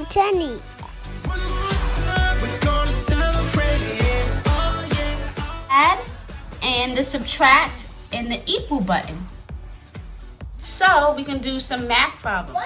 to Jenny. Add and the subtract and the equal button. So we can do some math problems.